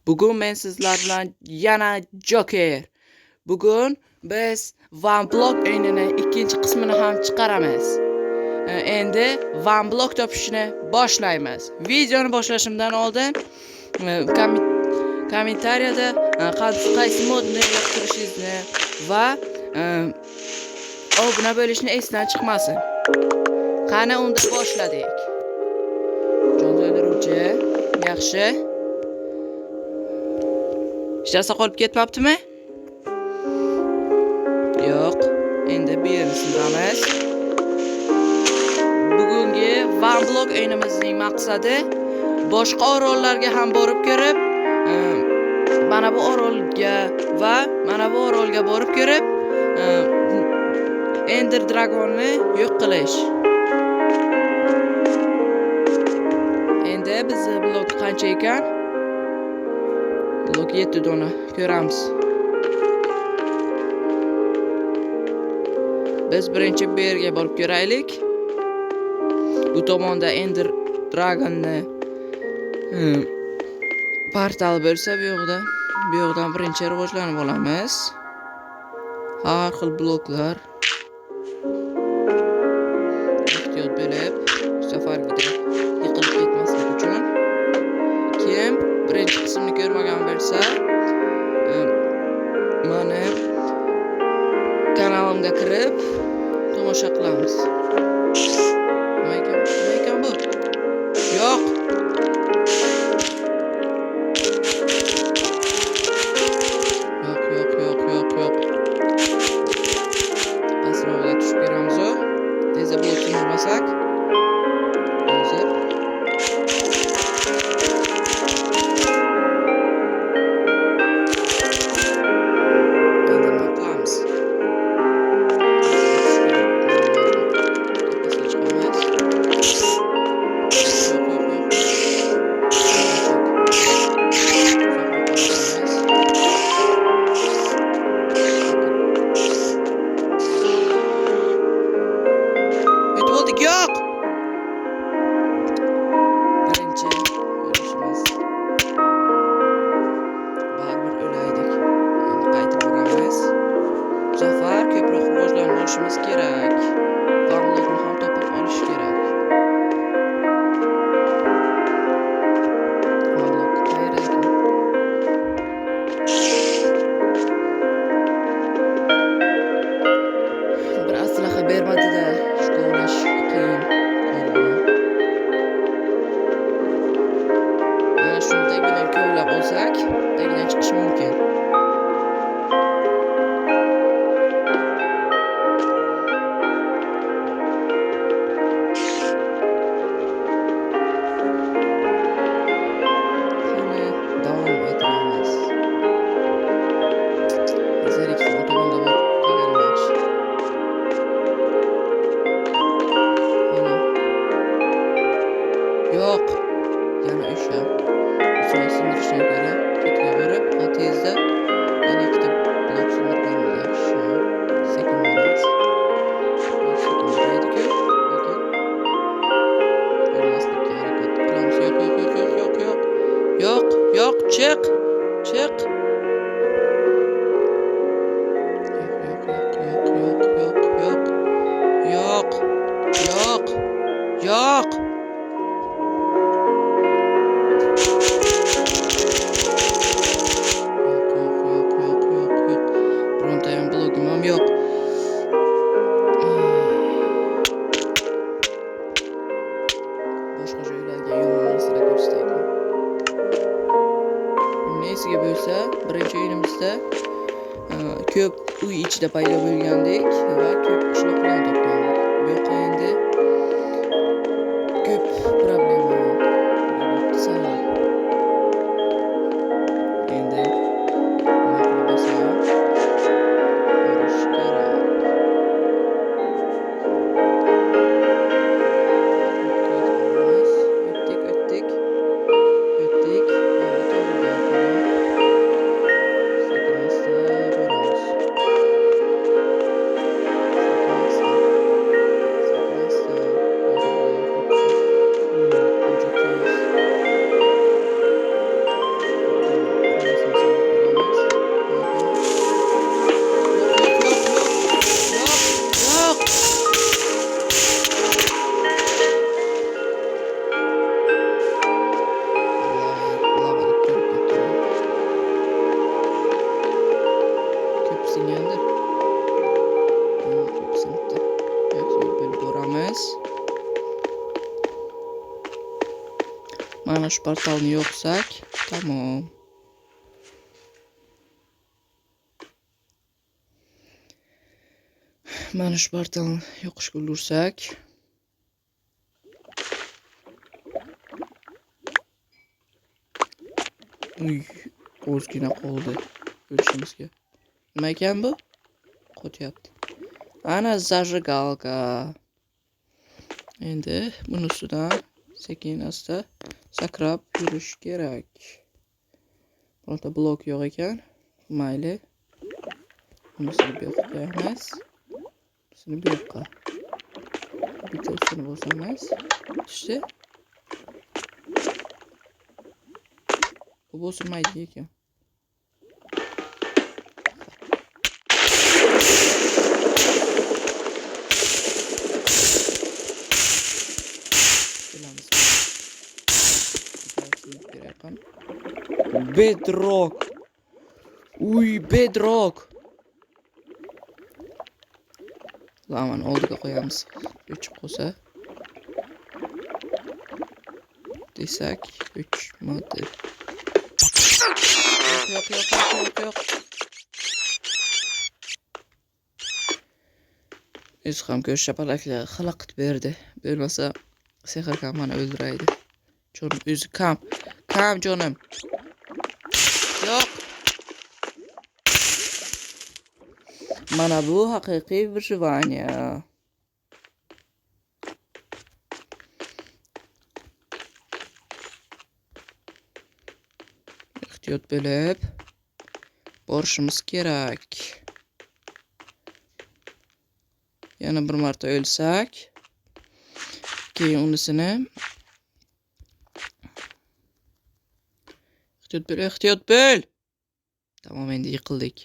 Bugun men sizlar bilan yana Joker. Bugun biz One Block o'yinini ikkinchi qismini ham chiqaramiz. Endi One Block topishni boshlaymiz. Videoni boshlashimdan oldin kommentariyada qaysi modni yoqtirishingizni va obuna bo'lishni esdan chiqmasin. Qani unda boshladik. Jon to'ldiruvchi, yaxshi. Hech narsa qolib ketmabdimi? Yo'q. Endi bu yerni silamiz. Bugungi One Block o'yinimizning maqsadi boshqa orollarga ham borib ko'rib, mana bu orolga va mana bu orolga borib ko'rib, Ender Dragonni yo'q qilish. Endi bizning blok qancha ekan? Blok 7 dona ko'ramiz. Biz birinchi bu yerga borib ko'raylik. Bu tomonda Ender Dragonni portal bo'lsa, bu yoqdan birinchi rivojlanib olamiz. Har xil bloklar. Ehtiyot bo'lib, safargidek yiqilib ketmaslik uchun. Kim birinchi qismni ko'rmagan bo'lsa, mana kanalimga kirib tomosha qilamiz. Nima ekan bu? Yo'q. Yo'q. Asroga tushib beramiz. Tezda blokni olmasak. Hozir kerak. Varlıqni ham topib olish kerak. Varlıq qayerda ekan? Bir aslaha bermadi-da, shkovlash qiyin. Mana shunday bilan kovlab olsak, tagidan chiqish mumkin. Yo'q. Yana o'sha. So'ng sindirishga ko'ra ketga borib, tezda yana ikkita blok sindirganimiz yaxshi. Sekin boramiz. Sekin boraylik-ku. Lekin ko'rmaslikka harakat qilamiz. Yo'q, chiq. Yo'q. Birontayam blogim ham yo'q. Boshqa joylarga yomon narsalar ko'rsataylik. Nesiga bo'lsa, birinchi o'yinimizda ko'p uy ichida paydo bo'lgandik va ko'p qishloqlarni topgandik. Bu yoqqa endi ko'p problema sabab. Endi nima qilib bo'lsa borish kerak. O'tdik. Sekin Mana shu portalni yo'qsak, tamom. Mana shu portalni yo'qishga ulgursak, ozgina qoldi o'lishimizga. Nima ekan bu? Qo'tyapti. Ana zajigalka. Endi buni ustidan sekin-asta sakrab yurish kerak. Birorta blok yo'q ekan. Mayli. Bunisini bu yoqqa qo'yamiz. Bunisini bu yoqqa. Bitta ustini bosamiz. İşte. Bu bosilmaydi ekan. Bedrock. Uy, bedrock. Laman oldiga qo'yamiz. O'chib qolsa. Desak, 3 model. Yo'q. O'zi ham ko'z shapalaklar xalaqit berdi. Bo'lmasa sehr kam meni o'ldiraydi. Jonim o'zi kam jonim. Yo'q. Mana bu haqiqiy выживание. Ehtiyot bo'lib borishimiz kerak. Yana bir marta o'lsak, keyin unisini ehtiyot bo'l. Tamam, endi yiqildik.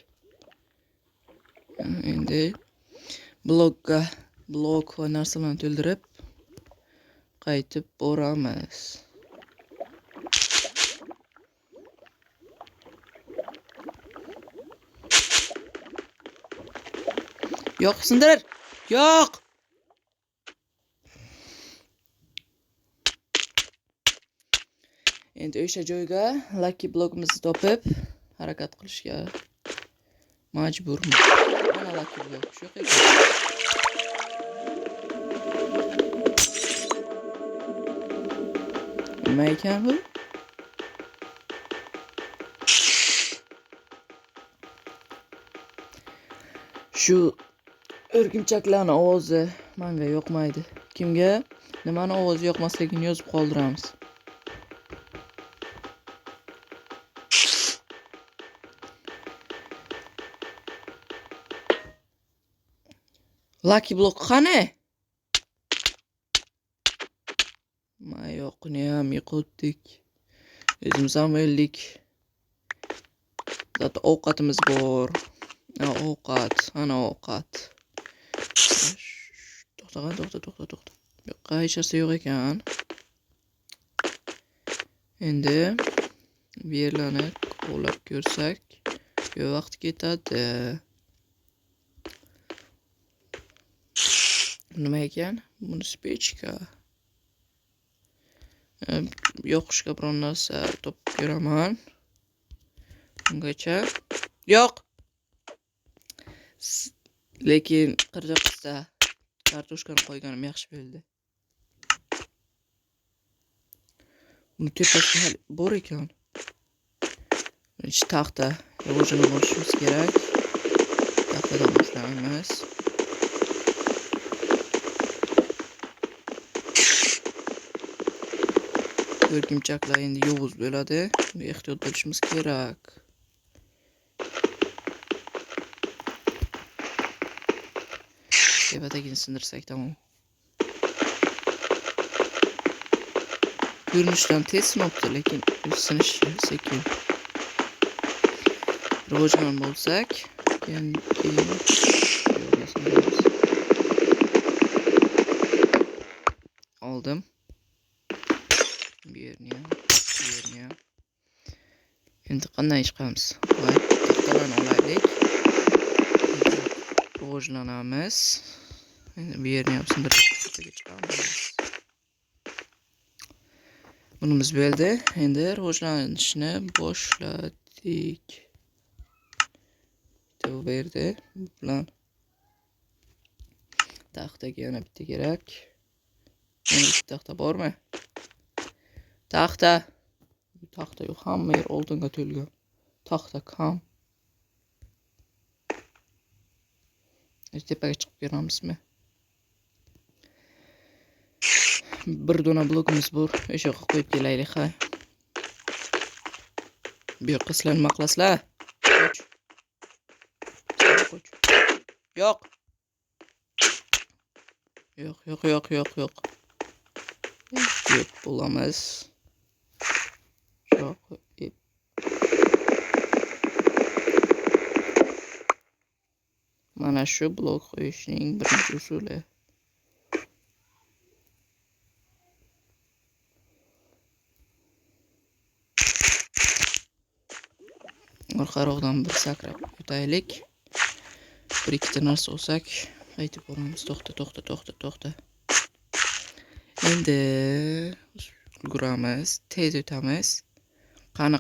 Endi blok va narsalarni to'ldirib qaytib boramiz. Yo'q, sindir. Yo'q. Endi o'sha joyga lucky blokimizni topib harakat qilishga majburman. Mana lucky blok shu ekan. Nima ekan bu? Shu o'rgimchaklarning ovozi menga yoqmaydi. Kimga nimani ovozi yoqmasligini yozib qoldiramiz. Lucky blok qani? Yo'qni ham yiqitdik. O'zimiz ham o'ldik. Zaten ovqatimiz bor. Ana ovqat. To'xta. Yo'q, hech narsa yo'q ekan. Endi bu yerlarni qo'llab ko'rsak, vaqt ketadi. Nima ekan? Buni pechka. Yoqishga biror narsa topib ko'raman. Bungacha yo'q. Lekin qirg'iqda kartoshkani qo'yganim yaxshi bo'ldi. Buni tepasida hali bor ekan. Taxta yog'ochini olishimiz kerak. Taxtadan boshlaymiz. O'rgimchaklar endi yovuz bo'ladi. Ehtiyot bo'lishimiz kerak. Tepadagini sindirsak tamom. Ko'rinishdan tez sinibdi, lekin sinish sekin. Rivojlan bo'lsak, keyin oldim. Bu yerni ham. Endi qanday chiqamiz? Voy, taxtalarni olaylik. Rivojlanamiz. Endi bu yerni ham sindirib chiqamiz. Bunimiz bo'ldi. Endi rivojlanishni boshladik. Bu yerda bu bilan taxtaga yana bitta kerak. Yana bitta taxta bormi? Taxta yo'q, hamma yer oldinga to'lgan. Taxta kam. Tepaga chiqib ko'ramizmi? Bir dona blokimiz bor. O'sha yoqqa qo'yib kelaylik, ha. Bu yoqqa sizlar nima qilasizlar? Qoch. Yo'q. Yo'q. Yo'q bo'lamiz. Yo'q. Mana shu blok qo'yishning birinchi usuli. Orqaroqdan bir sakrab o'taylik. Bir ikkita narsa olsak, qaytib boramiz. To'xta. Endi ulguramiz, tez o'tamiz. Qani.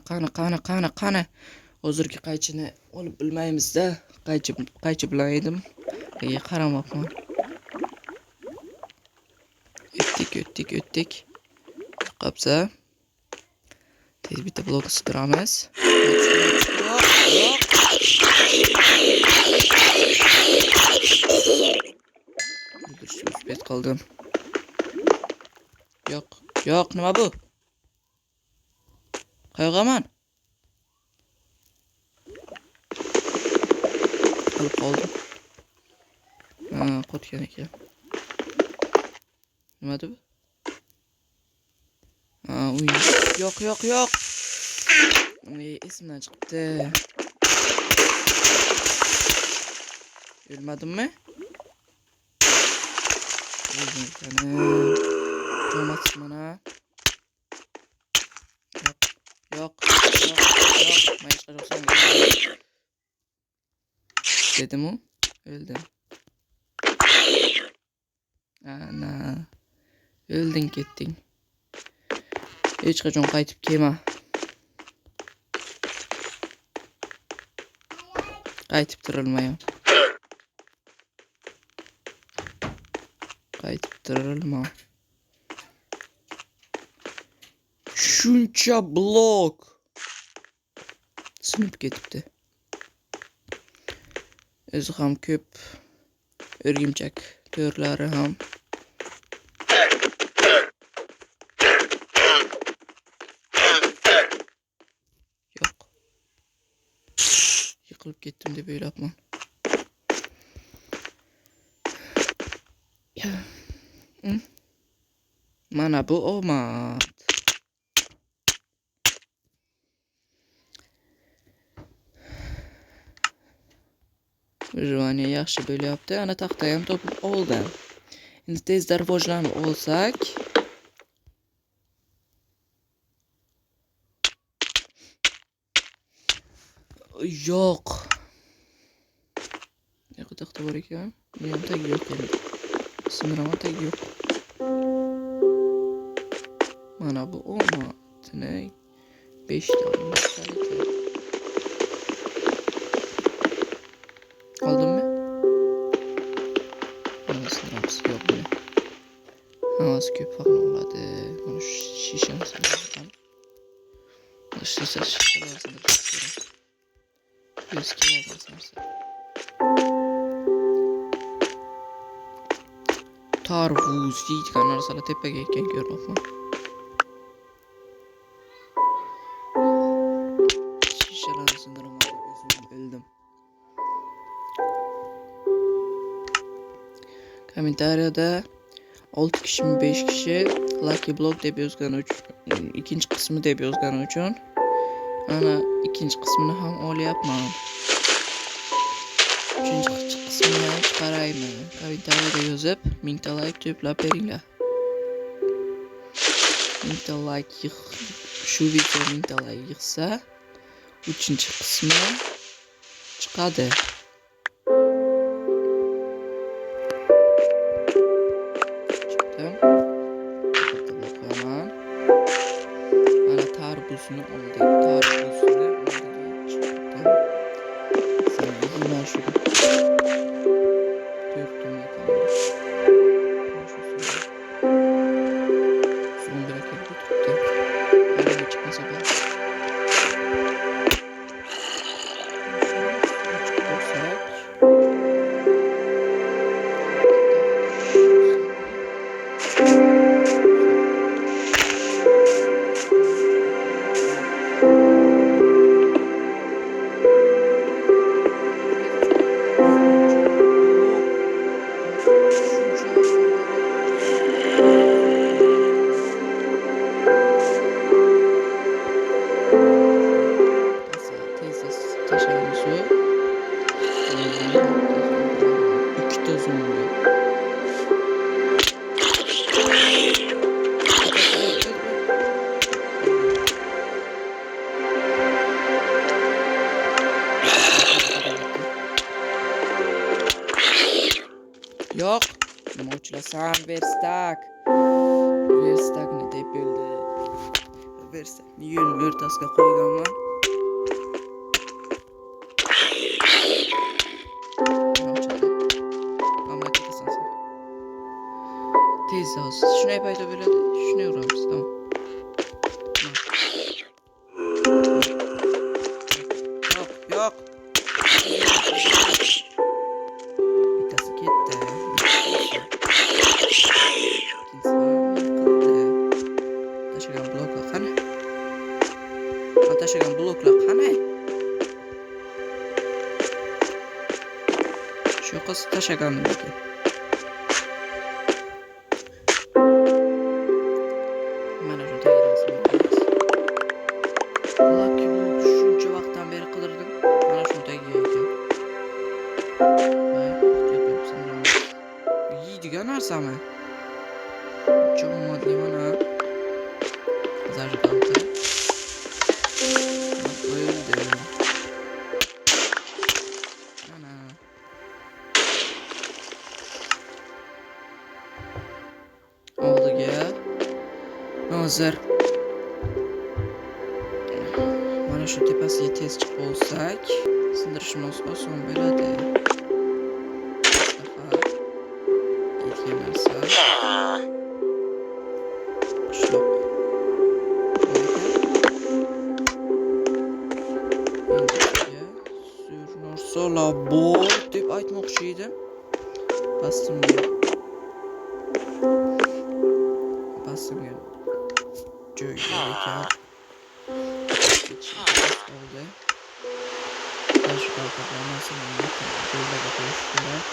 Hozirgi qaychini olib bilmaymiz-da. Qaychi bilan edim. Qaramabman. O'tdik. Qapsa. Tez bitta blok istiramiz. Bet qoldim. Yo'q, nima bu? Qayoqaman? Qoldim. Qotgan ekan. Nima bu? Yo'q. Esimdan chiqibdi. O'lmadimmi? To'mas mana. Yo'q. Mayishqaroqsan. Dedim-u, o'ldim. Ana. O'lding, ketding. Hech qachon qaytib kelma. Qaytib tirilmayam. Shuncha blok sinib ketibdi. O'zi ham ko'p o'rgimchak to'rlari ham. Yo'q. Yiqilib ketdim deb o'ylabman. Mana bu omad. Juvaniya yaxshi bo'lyapti. Ana taxta ham topib oldim. Endi tezda rivojlanib olsak, yo'q. Yo'q, taxta bor ekan. Men tag yo'q endi. Siniraman, tag yo'q. Mana bu omadni 5 ta oldimmi? Mana siniramiz yo'q buni. Hammasi ko'p vaqtni oladi. Mana shu shishani sindirdim. Shishalarni sindirib kerak. Biz kerak narsa. Tarvuz yeydigan narsalar tepaga ekan ko'ryapman. Shishalarni sindiraman, o'zim o'ldim. Kommentariyada 6 kishimi 5 kishi Lucky Block deb yozgani uchun, ikkinchi qismi deb yozgani uchun ana ikkinchi qismini ham olyapman. Uchinchi qismini chiqaraymi? Kommentariyada yozib, 1000 ta like to'plab beringlar. 1000 ta like shu video 1000 ta like yig'sa, uchinchi qismi chiqadi. Chiqdim. Yo'q. Nima uchilasan? Verstak. Verstakni deb bo'ldi. Verstakni yo'l o'rtasiga qo'yganman. Tez ol. Shunday paydo bo'ladi. Shunday uramiz. Tamam. Yo'q. Bittasi ketdi. Tashagan bloklar qani? Tashagan bloklar qani? Shu qiz tashaganimki. Mana shu tagirasini qo'yamiz. Lucky block shuncha vaqtdan beri qidirdim. Mana shu tagiga ekan. Yeydigan narsami? Cho'modli mana. Zajig'aldi. O'ldi. Mana. Oldiga. Hozir mana shu tepasiga tez chiqib olsak, sindirishimiz oson bo'ladi. Yetgan narsa. Qishloq. Narsalar bor deb aytmoqchi edim. Bastimga joyga ekan. Oldi. Tashqari qoplanmasini joylarga qo'yish kerak.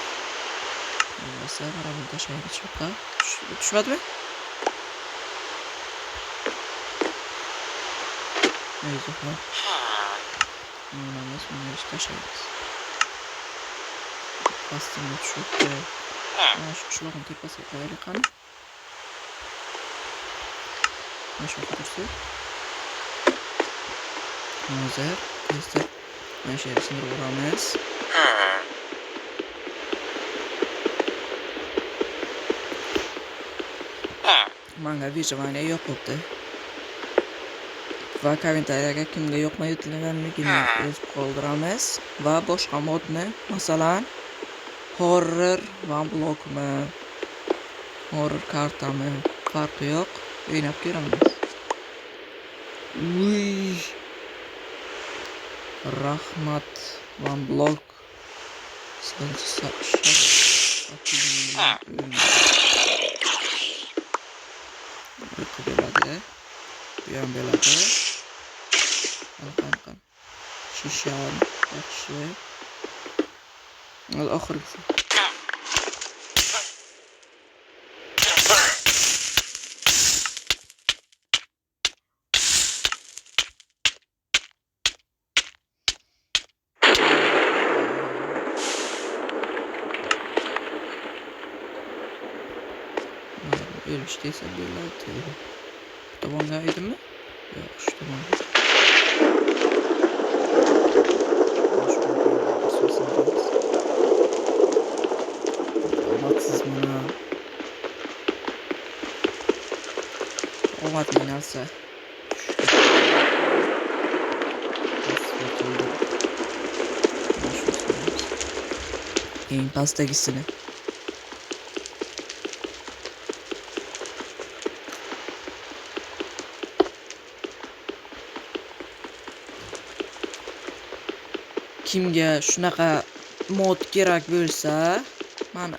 Bo'lmasa qaramni tashlaymiz cho'qqa. Tushmadimi? Neyse ha. Mana shuni tashlaymiz. Bastimga tushibdi. Mana shu qishloqning tepasiga qo'yaylik qani. Mana shu tursa. Hozir tezda mana shu yerga sindirib uramiz. Menga vijvaniya yoqibdi. Va kommentariyaga kimga yoqmayotganligini yozib qoldiramiz. Va boshqa modni, masalan, horror van blokmi, horror kartami farqi yo'q. O'ynab ko'ramiz. Uy. Rahmat van blok. Bo'ladi. Bu ham bo'ladi. Qan. Shisha yaxshi. Oxirgisi. Ölüş değilse böyle atıyor. Tamam gaydi mi? Yok şu tamam. Olmaksız bana. Olmadı nasıl? Game Pass'ta gitsene. Kimga shunaqa mod kerak bo'lsa, mana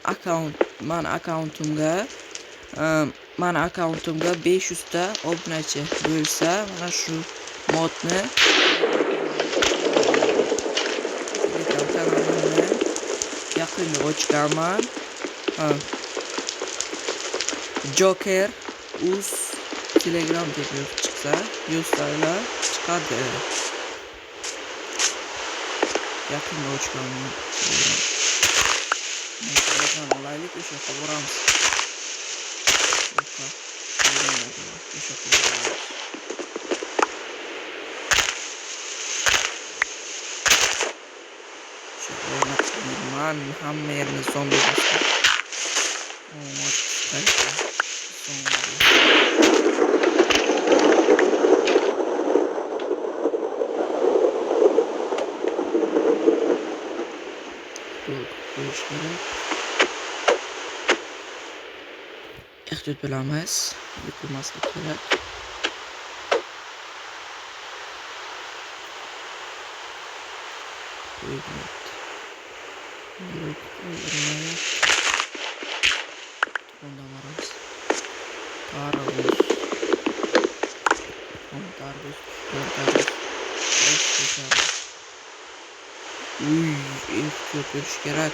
akkauntimga 500 ta obunachi bo'lsa, mana shu modni yaqinda ochganman. Joker uz Telegram deb yozib chiqsa, yozsanglar chiqadi. Yaqinda ochganman. Telegram olaylik, o'sha yerga boramiz. Man hamma yerni zombi bosdi. Ehtiyot bilamiz. Bitilmaslik kerak. Ondan varız. Tarabuz. Tarabuz. Uy, ehtiyot bilish kerak.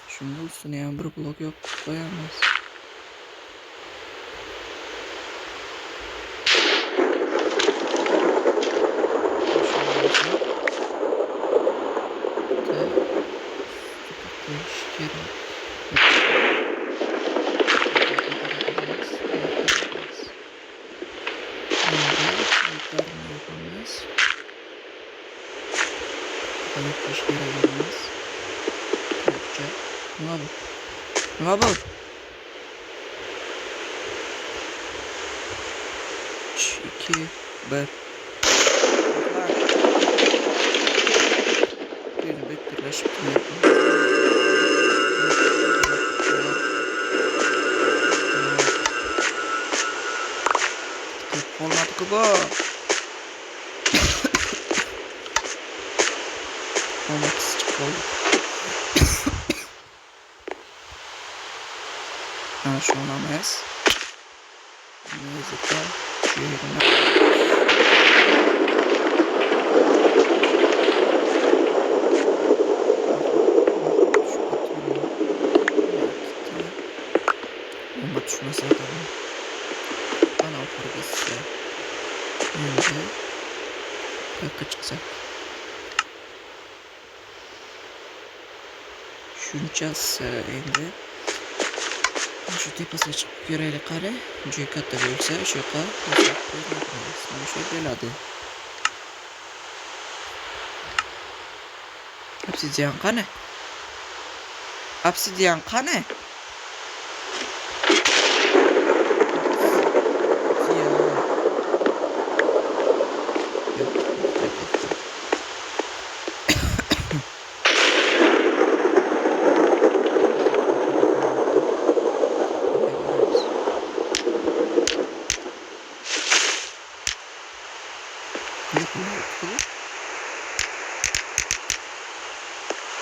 Şunun üstüne yan bir blok yok koyamaz. Ne bu? 3, 2, 1. Bir birleşip olmadı ki bu. Olmak sıcak oldu. Şu an amayız. Neyse şu yerine. Bomba düşmesi adamı. Bana okur gitse. Önce yakı çıkacak. Şunçası endi. Şu tepesine çıkıp görelim kare. Çünkü katta bo'lsa şu yoqqa mana shu bo'ladi. Obsidian qani? Obsidian qani?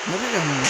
Ne bileyim bunu.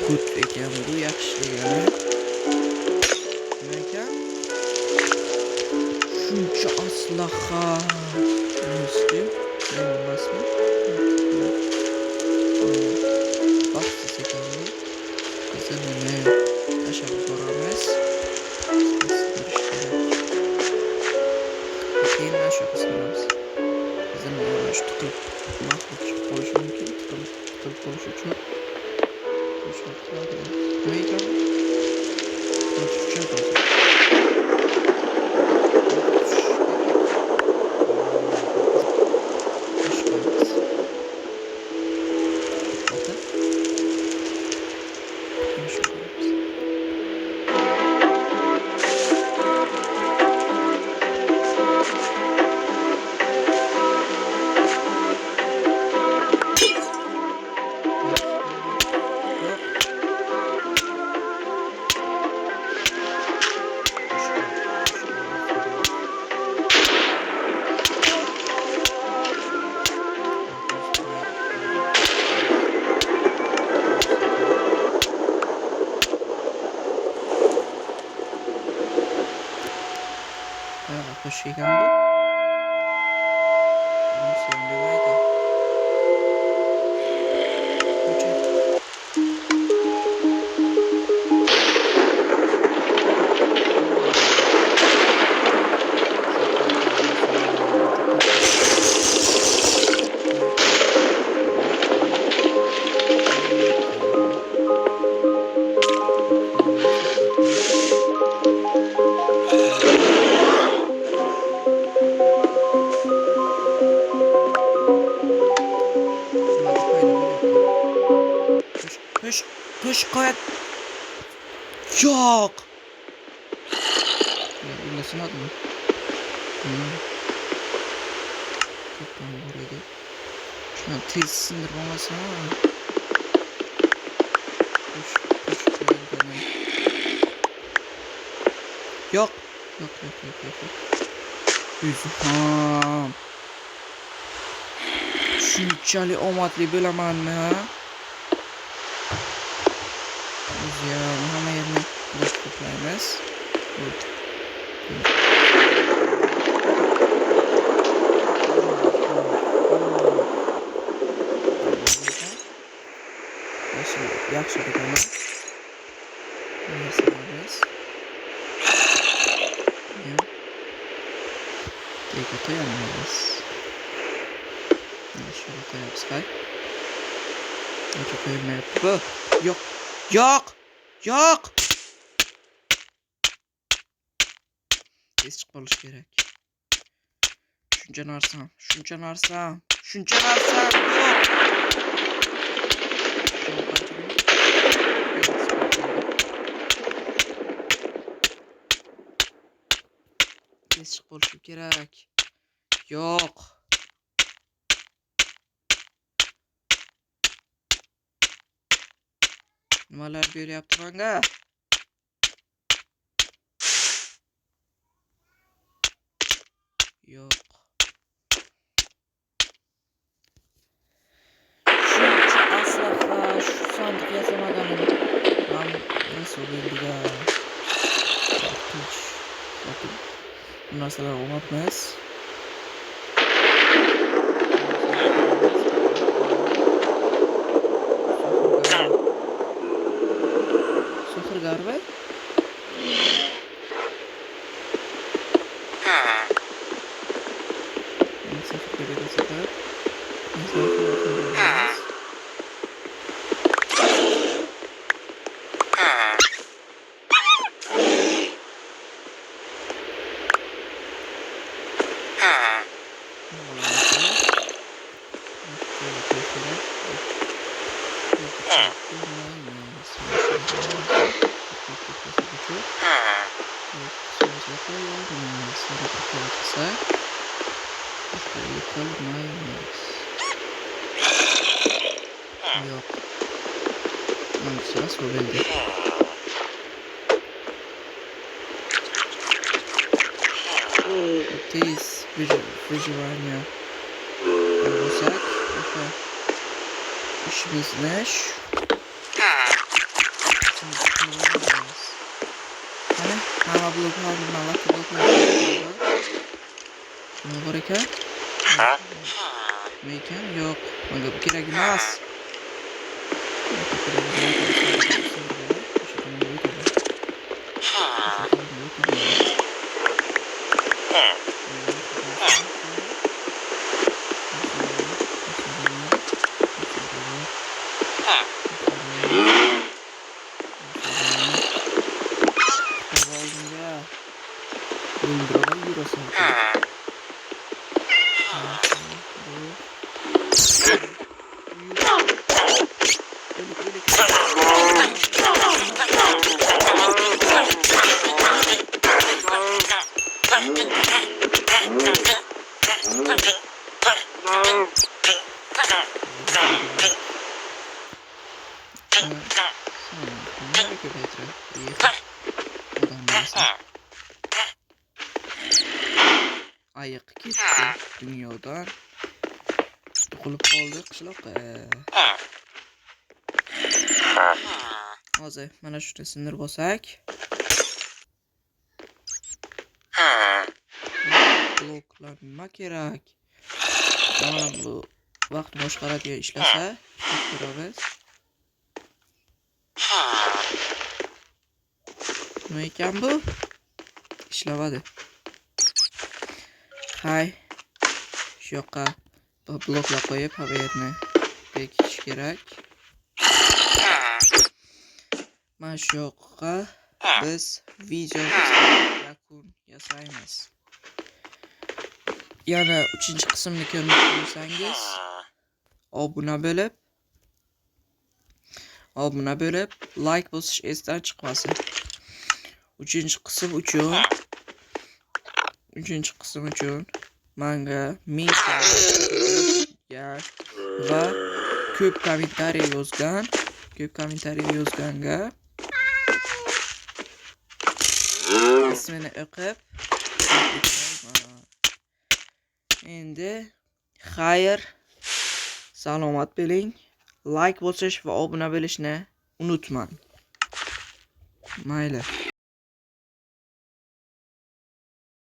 Kut ekan bu yaxshi degani. Nima ekan? Shuncha aslaha. Nima emasmi? Baxtsiz ekan bu. Biz nima tashlab boramiz? Keyin mana shu qismimiz. Bizim mana shu tiqib mahluq qo'yish mumkin. Tiqib qo'yish uchun Qayoqqa qo'shish ekan bu? Sen demaydi. Push qo'yat. Yo'q. Bunga sinadimi? Ko'pdan bor edi. Shuni tez sindirib olmasam. Push qo'yganman. Yo'q. Yuzham. Shunchalik omadli bo'lamanmi? Ya, hamma yerni bosh to'playmiz. Yaxshi degani. Narsalarimiz. Ya. Tega qo'yamiz. Shuni qo'yamiz, hay. Nega qo'ymayapti bu? Yo'q. Tez chiqib olish kerak. Shuncha narsam. Tez chiqib olish kerak. Yo'q. Nimalar beryapti menga? Yo'q. Shuncha aslaha, shu sandiq yasamaganini. Men Rasulullohga bu narsalar olmabmiz. Garba. Yok. Сейчас выведу. Это из выживания. Рюкзак. Это еще не знаешь. Ama bloklar malak bloklar. Ne var ki? Mekan yok. Menga kerak emas. Ayiq ketdi dunyodan. Qulib qoldi qishloqqa. Hozir mana shuni sindirib olsak. bloklar nima kerak? Mana bu vaqt boshqaradigan ishlasa, ko'ramiz. Nima ekan bu? Ishlamadi. Hay. Shu yoqqa bloklar qo'yib, bu yerni bekitish kerak. Mana shu yoqqa biz video yakun yasaymiz. Yana 3-qismni ko'rib tursangiz, obuna bo'lib, like bosish esdan chiqmasin. 3-qism uchun menga 1000 va ko'p kommentariy yozganga ismini o'qib endi xayr, salomat bo'ling. Like bosish va obuna bo'lishni unutmang. Mayli.